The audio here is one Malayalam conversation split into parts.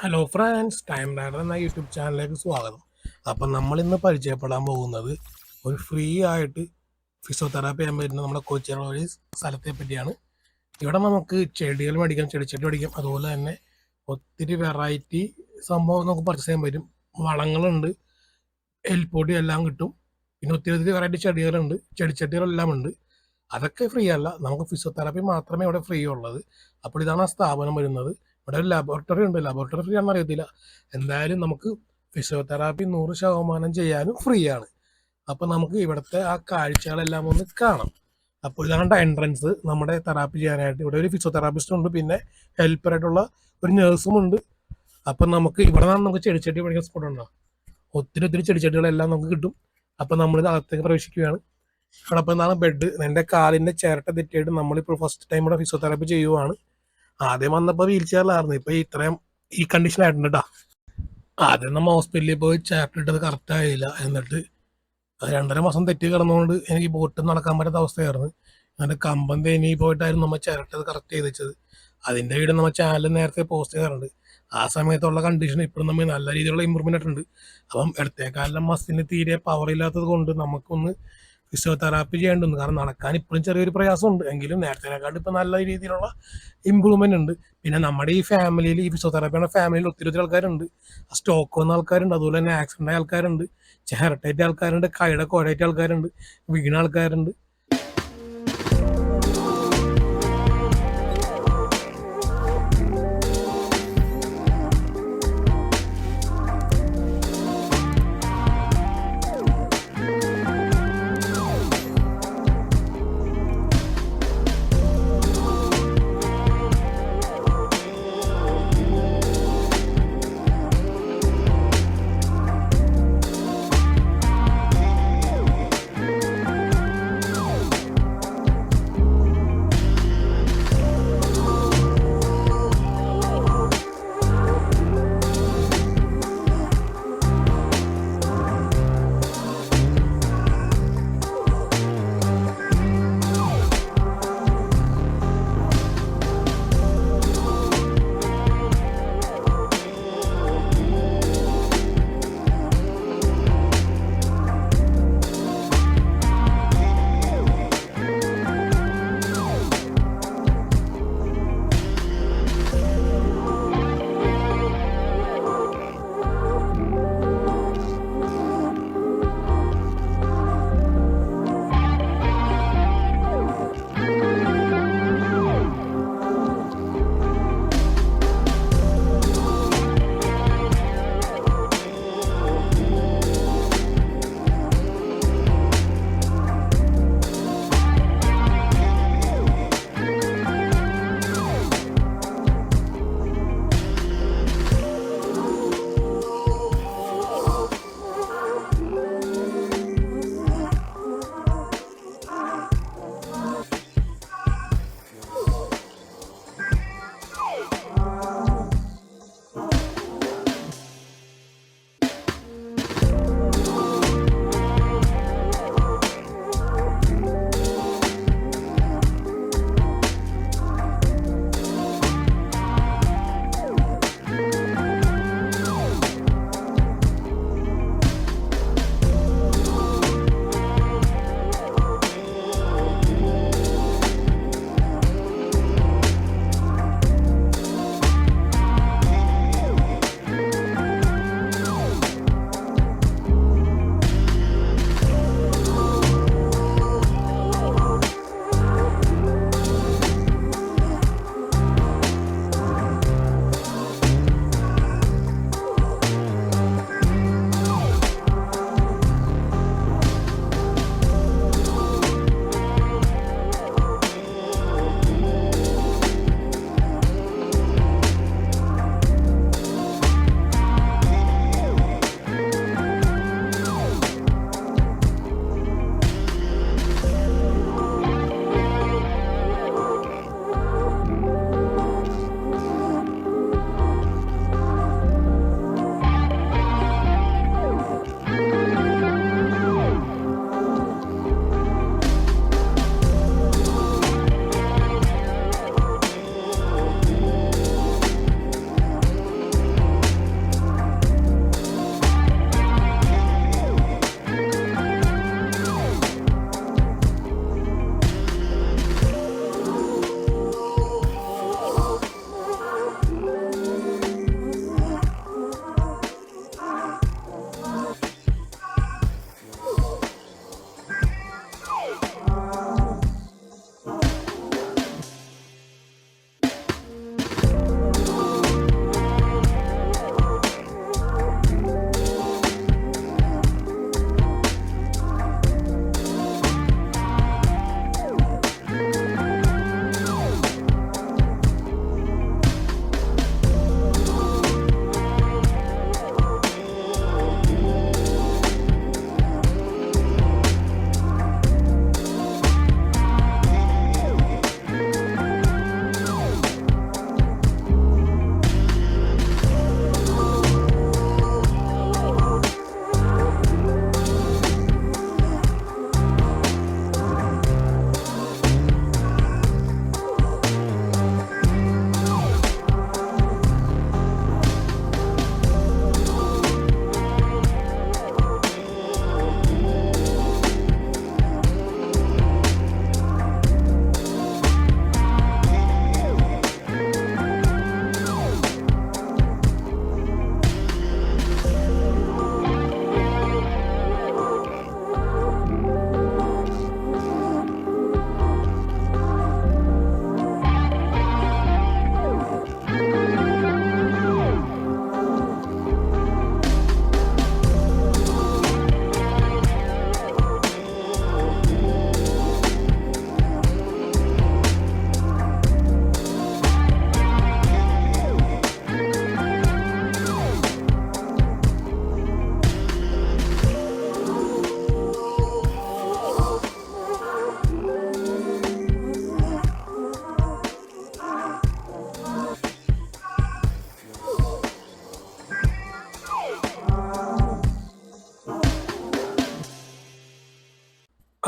ഹലോ ഫ്രണ്ട്സ്, ടൈം റൈഡർ എന്ന യൂട്യൂബ് ചാനലിലേക്ക് സ്വാഗതം. അപ്പം നമ്മളിന്ന് പരിചയപ്പെടാൻ പോകുന്നത് ഒരു ഫ്രീ ആയിട്ട് ഫിസിയോതെറാപ്പി ചെയ്യാൻ പറ്റുന്ന നമ്മുടെ കൊച്ചിയിലുള്ള ഒരു സ്ഥലത്തെ പറ്റിയാണ്. ഇവിടെ നമുക്ക് ചെടികൾ മേടിക്കാം, ചെടിച്ചട്ടി മേടിക്കാം. അതുപോലെ തന്നെ ഒത്തിരി വെറൈറ്റി സംഭവം നമുക്ക് പർച്ചേസ് ചെയ്യാൻ പറ്റും. വളങ്ങളുണ്ട്, എൽപ്പൊടി എല്ലാം കിട്ടും. പിന്നെ ഒത്തിരി ഒത്തിരി വെറൈറ്റി ചെടികളുണ്ട്, ചെടിച്ചട്ടികളെല്ലാം ഉണ്ട്. അതൊക്കെ ഫ്രീ അല്ല, നമുക്ക് ഫിസിയോതെറാപ്പി മാത്രമേ ഇവിടെ ഫ്രീ ഉള്ളത്. അപ്പോൾ ഇതാണ് ആ സ്ഥാപനം വരുന്നത്. ഇവിടെ ഒരു ലബോറട്ടറി ഉണ്ട്. ലബോറട്ടറി ഫ്രീ ആണെന്ന് അറിയത്തില്ല. എന്തായാലും നമുക്ക് ഫിസിയോതെറാപ്പി 100% ചെയ്യാനും ഫ്രീ ആണ്. അപ്പോൾ നമുക്ക് ഇവിടുത്തെ ആ കാഴ്ചകളെല്ലാം ഒന്ന് കാണാം. അപ്പോൾ ഇതാണ് എൻട്രൻസ്. നമ്മുടെ തെറാപ്പി ചെയ്യാനായിട്ട് ഇവിടെ ഒരു ഫിസിയോതെറാപ്പിസ്റ്റ് ഉണ്ട്, പിന്നെ ഹെൽപ്പറായിട്ടുള്ള ഒരു നേഴ്സും ഉണ്ട്. അപ്പം നമുക്ക് ഇവിടെ നിന്നാണ് നമുക്ക് ചെടിച്ചട്ടി പഠിക്കുന്ന സ്പോട്ട് ഉണ്ടോ. ഒത്തിരി ഒത്തിരി ചെടിച്ചട്ടികളെല്ലാം നമുക്ക് കിട്ടും. അപ്പം നമ്മളിത് അകത്തേക്ക് പ്രവേശിക്കുകയാണ്. ഇവിടെ അപ്പം എന്താണ് ബെഡ്, എൻ്റെ കാലിൻ്റെ ചിരട്ട തെറ്റിയിട്ട് നമ്മളിപ്പോൾ ഫസ്റ്റ് ടൈം ഇവിടെ ഫിസിയോതെറാപ്പി ചെയ്യുവാണ്. ആദ്യം വന്നപ്പോൾ വീൽ ചെയറിലായിരുന്നു, ഇപ്പൊ ഇത്രയും ഈ കണ്ടീഷൻ ആയിട്ടുണ്ട് കേട്ടോ. ആദ്യം നമ്മൾ ഹോസ്പിറ്റലിൽ പോയി ചേർട്ടിട്ടത് കറക്റ്റ് ആയില്ല. എന്നിട്ട് 2.5 മാസം തെറ്റി കിടന്നുകൊണ്ട് എനിക്ക് ബോട്ട് നടക്കാൻ പറ്റാത്ത അവസ്ഥയായിരുന്നു. എന്നിട്ട് കമ്പം തേനി പോയിട്ടായിരുന്നു നമ്മൾ ചേർട്ടത് കറക്റ്റ് ചെയ്ത് വെച്ചത്. അതിൻ്റെ വീട് നമ്മൾ ചാനലിൽ നേരത്തെ പോസ്റ്റ് ചെയ്യാറുണ്ട്. ആ സമയത്തുള്ള കണ്ടീഷൻ ഇപ്പോഴും നമ്മൾ നല്ല രീതിയിലുള്ള ഇമ്പ്രൂവ്മെൻ്റ് ആയിട്ടുണ്ട്. അപ്പം ഇടത്തേക്കാലം മസിന് തീരെ പവർ ഇല്ലാത്തത് കൊണ്ട് നമുക്കൊന്ന് ഫിസിയോതെറാപ്പി ചെയ്യേണ്ടതുണ്ട്. കാരണം നടക്കാൻ ഇപ്പോഴും ചെറിയൊരു പ്രയാസമുണ്ട്, എങ്കിലും നേരത്തേക്കാളും ഇപ്പം നല്ല രീതിയിലുള്ള ഇമ്പ്രൂവ്മെൻ്റ് ഉണ്ട്. പിന്നെ നമ്മുടെ ഈ ഫാമിലിയിൽ, ഈ ഫിസിയോതെറാപ്പിയുടെ ഫാമിലിയിൽ ഒത്തിരി ഒത്തിരി ആൾക്കാരുണ്ട്. സ്റ്റോക്ക് വന്ന ആൾക്കാരുണ്ട്, അതുപോലെ തന്നെ ആക്സിഡൻ്റ് ആയ ആൾക്കാരുണ്ട്, ചിരട്ടേറ്റ ആൾക്കാരുണ്ട്, കൈയുടെ കുഴയേറ്റ ആൾക്കാരുണ്ട്, വീണ ആൾക്കാരുണ്ട്.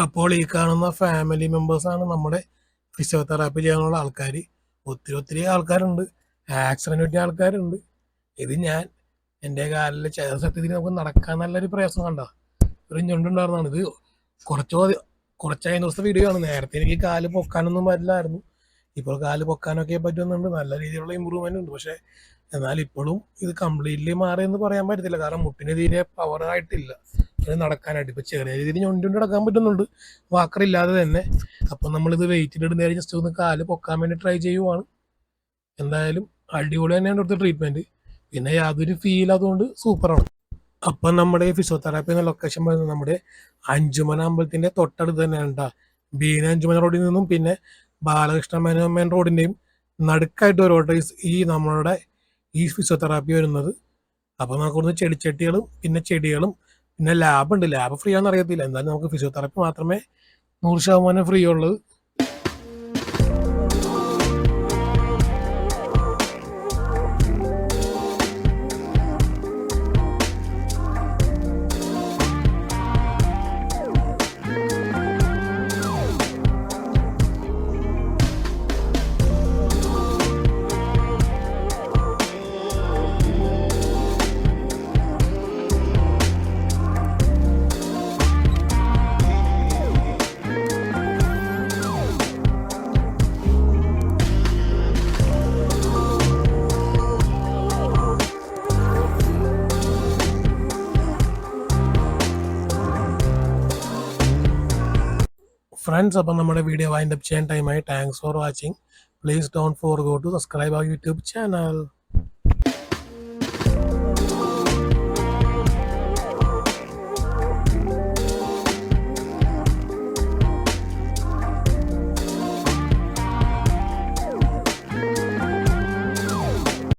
അപ്പോൾ ഈ കാണുന്ന ഫാമിലി മെമ്പേഴ്സാണ് നമ്മുടെ ഫിസിയോതെറാപ്പി ചെയ്യാനുള്ള ആൾക്കാർ. ഒത്തിരി ഒത്തിരി ആൾക്കാരുണ്ട്, ആക്സിഡൻറ്റ് പറ്റിയ ആൾക്കാരുണ്ട്. ഇത് ഞാൻ എൻ്റെ കാലിൽ സത്യത്തിൽ നമുക്ക് നടക്കാൻ നല്ലൊരു പ്രയാസം കണ്ട ഒരു ഞൊണ്ടുണ്ടായിരുന്നതാണ്. ഇത് കുറച്ചായ ദിവസത്തെ വീഡിയോ ആണ്. നേരത്തെ എനിക്ക് കാല് പൊക്കാനൊന്നും പറ്റില്ലായിരുന്നു. ഇപ്പോൾ കാല് പൊക്കാനൊക്കെ പറ്റുന്നുണ്ട്, നല്ല രീതിയിലുള്ള ഇമ്പ്രൂവ്മെൻ്റ് ഉണ്ട്. പക്ഷേ എന്നാൽ ഇപ്പോഴും ഇത് കംപ്ലീറ്റ്ലി മാറിയെന്ന് പറയാൻ പറ്റത്തില്ല. കാരണം മുട്ടിന് തീരെ പവറായിട്ടില്ല അത് നടക്കാനായിട്ട്. ഇപ്പോൾ ചെറിയ രീതിയിൽ ഞൊണ്ടുകൊണ്ട് നടക്കാൻ പറ്റുന്നുണ്ട്, വാക്കറില്ലാതെ തന്നെ. അപ്പം നമ്മളിത് വെയിറ്റിലിട്ട് നേരെ ജസ്റ്റ് ഒന്ന് കാല് പൊക്കാൻ വേണ്ടി ട്രൈ ചെയ്യുവാണ്. എന്തായാലും അടിപൊളി തന്നെയാണ് ഇവിടുത്തെ ട്രീറ്റ്മെൻറ്റ്. പിന്നെ യാതൊരു ഫീൽ അതുകൊണ്ട് സൂപ്പറാണ്. അപ്പം നമ്മുടെ ഫിസിയോതെറാപ്പി എന്ന ലൊക്കേഷൻ പറയുന്നത് നമ്മുടെ അഞ്ചുമന അമ്പലത്തിൻ്റെ തൊട്ടടുത്ത് തന്നെയാണ് കേട്ടോ. ബീന അഞ്ചുമന റോഡിൽ നിന്നും പിന്നെ ബാലകൃഷ്ണ മേനോൻ റോഡിൻ്റെയും നടുക്കായിട്ട് ഒരു ഈ നമ്മളുടെ ഈ ഫിസിയോതെറാപ്പി വരുന്നത്. അപ്പോൾ നമുക്ക് ഇവിടുന്ന് ചെടിച്ചട്ടികളും പിന്നെ ചെടികളും പിന്നെ ലാബുണ്ട്. ലാബ് ഫ്രീ ആണെന്ന് അറിയത്തില്ല, എന്തായാലും നമുക്ക് ഫിസിയോതെറാപ്പി മാത്രമേ 100% ഫ്രീ ഉള്ളത്. ഫ്രണ്ട്സ്, അപ്പം നമ്മുടെ വീഡിയോ വൈൻഡപ്പ് ചെയ്യാൻ ടൈമായി. Thanks for watching. Please don't forget to subscribe our YouTube channel.